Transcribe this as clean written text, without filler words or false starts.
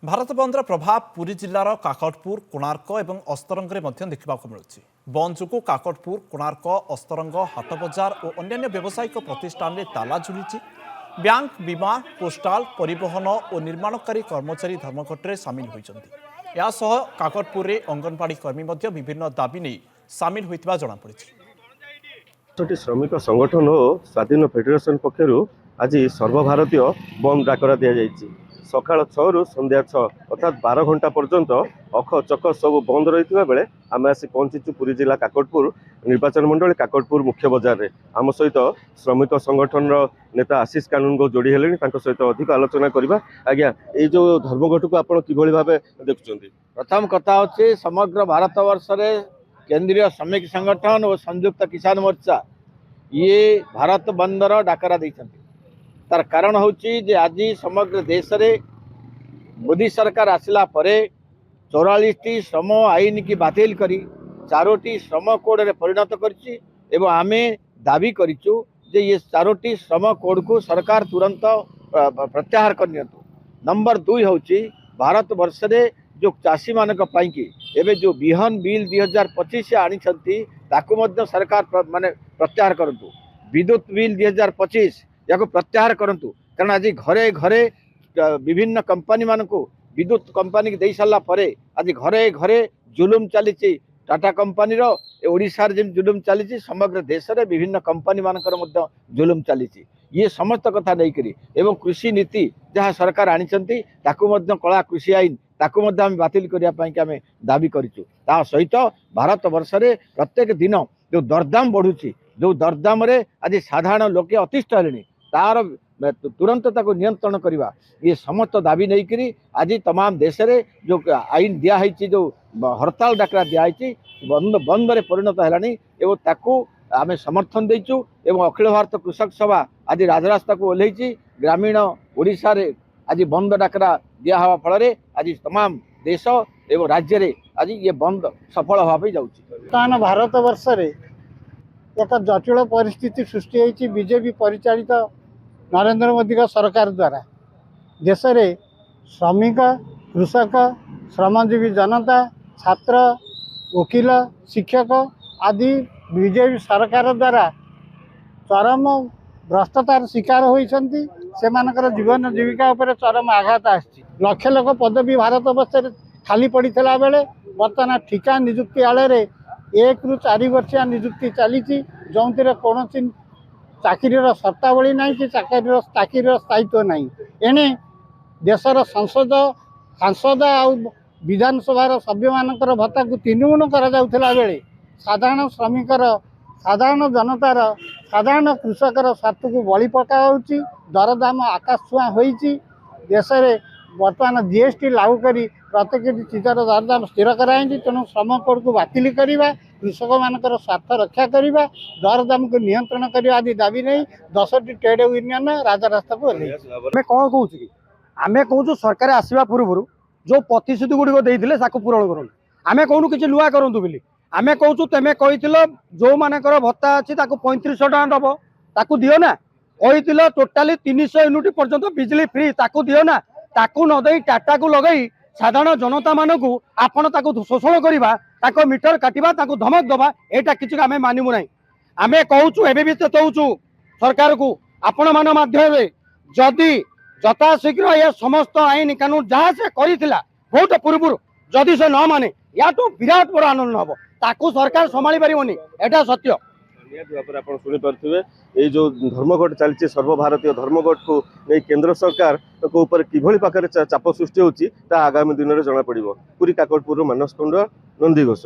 भारत बंदर प्रभाव पुरी जिलार काकटपुर कोणार्क और अस्तरंग देखा मिलूँ। बंद जो काकटपुर कोणार्क अस्तरंग हाट बजार और अन्य व्यावसायिक प्रतिष्ठान में ताला झुली। बैंक बीमा पोस्टाल परिवहन और निर्माणकारी कर्मचारी धर्मघटे सामिल होती। काकटपुर में अंगनवाड़ी कर्मी विभिन्न दाबी नहीं सामिल होता जमापड़ी। श्रमिक संगठन और स्वाधीन फेडरेशन पक्षर आज सर्वभारतीय बंद डाकरा दि जाएगी। सकाल 6 रु संध्या 6 अर्थात 12 घंटा पर्यंत अख चक सब बंद रही बेले आम आसी पहुंचीचु पुरी जिला काकटपुर निर्वाचन मंडल काकटपुर मुख्य बजार में। आम सहित श्रमिक संगठन नेता आशीष कानून को जोड़ी हेले सहित अधिक आलोचना करवा। आज्ञा ये जो धर्मघट को आप किभली भाव देखुं? प्रथम कथा होची समग्र भारत वर्ष रे केंद्रीय श्रमिक संगठन और संयुक्त किसान मोर्चा ये भारत बंदर डाकरा देइछन्ति। तार कारण होची जे आज समग्र देश रे मोदी सरकार आसिला परे 44टी श्रम आईन की बातिल करी 4टी श्रम कोड रे परिणत करछि एवं आमे दाबी करिछु जे ये 4टी श्रम कोड को सरकार तुरंत प्रत्याहार करनियंतु। नंबर 2 होची भारत वर्ष रे जो चाषी मानक पाइकी एबे जो बिहन बिल 2025 आनी छंती ताकू मध्य सरकार माने प्रत्याहार करंतु। विद्युत बिल 2025 याको प्रत्याहार करंतु कारण आज घरे घरे विभिन्न कंपनी मानक विद्युत कंपनी दे सारा परे आज घरे घरे जुलुम चली। टाटा कंपनी रो ओडिशा रे जुलुम चली समग्र देश रे विभिन्न कंपनी मानकर मध्य जुलुम चली। ये समस्त कथा नहीं करी एवं कृषि नीति जहाँ सरकार आनी छंती ताकू मध्य कला कृषि आईन ताकू मध्य आम बातिल करिया पई कि आमे दाबी करिछु। ता सहित भारत वर्ष रे प्रत्येक दिन जो दरदाम बढ़ुची जो दरदाम रे आज साधारण लोके अतिष्ठ हेलेनी तार तुरंत ताको नियंत्रण करवा ये समस्त दाबी नहीं करी आज तमाम देश रे जो आईन दिया जो हड़ताल डाकरा दिया बंद रे परिणत है एवं ताकू आमे समर्थन देचु एवं अखिल भारत कृषक सभा आज राजरास्ता को ओह्लैछि। ग्रामीण ओडिशा रे आज बंद डाकरा दिया हवा फल आज तमाम देश एवं राज्य रे आज ये बंद सफल हवा पे जाउछि। भारत वर्ष रे एक जटिल परिस्थिति सृष्टि होती बीजेपी परिचालित नरेंद्र मोदी का सरकार द्वारा देश में श्रमिक कृषक श्रमजीवी जनता छात्र वकील शिक्षक आदि बीजेपी सरकार द्वारा चरम भ्रष्टाचार शिकार होती जीवन जीविका उपर चरम आघात आछि। लक्ष लोक पदवी भारत वर्ष खाली पड़ता बेले बर्तमान ठिका निजुक्ति आड़े 1 रु 4 वर्षिया निजुक्ति चली जो कौन चाकरीर शर्तावली ना कि चाकरीर स्थायित्व ना। एणे देशर संसद सांसद आ विधानसभा सभ्य मानकर भत्ता को 3 गुण करा बेले साधारण श्रमिकर साधारण जनतार साधारण कृषकर स्वार्थ को बलि पका दरदाम आकाश छुआ होती। देश में बर्तमान जीएसटी लागू करी प्रत्येक चीजर दरदाम स्थिर कराई तेणु श्रम कोड को बातिल करवा कृषक मानकर स्वार्थ रक्षा करवा दरदाम को नियंत्रण करवा आदि दाबी नहीं 10टी ट्रेड यूनियन राजरास्ता को आमे कौन कहूँ कि आमे कहूँ सरकार आसवा पूर्व जो प्रतिश्रुति गुड़िक देते पूरण करूँ आमे कहूँ कि नुआ करूँ बोली आमे कहूँ तुम कही जो मानकर भत्ता अच्छी 3500 टका दब ताकू दियो ना कही टोटाली 300 यूनिट पर्यंत बिजली फ्री ताकू दियो ना ताकू नदे टाटा को लगे साधारण जनता मानक आपण ताकू शोषण करवा ताको मीटर काटिबा ताकू धमक दबा एटा किछि आमे मानिमु नै। आमे कहूचु एबे भी चेतौचु सरकार को आपण मान माध्यम जदि यथाशीघ्र ये समस्त आईन कानून जहाँ से करिथिला बहुत पूर्व जदि से न माने या तो विराट बड़ आनंद हम ताकू सरकार संभाली पारिबोनी एटा सत्य। शुणी पारे जो धर्मघट चलती सर्वभारतीय धर्मघट को नहीं केंद्र सरकार को ऊपर किभली पाखरे चाप सृष्टि होची ता आगामी दिन में जना पड़िबो। पुरी काकटपुर मानस कुंड नंदी घोष।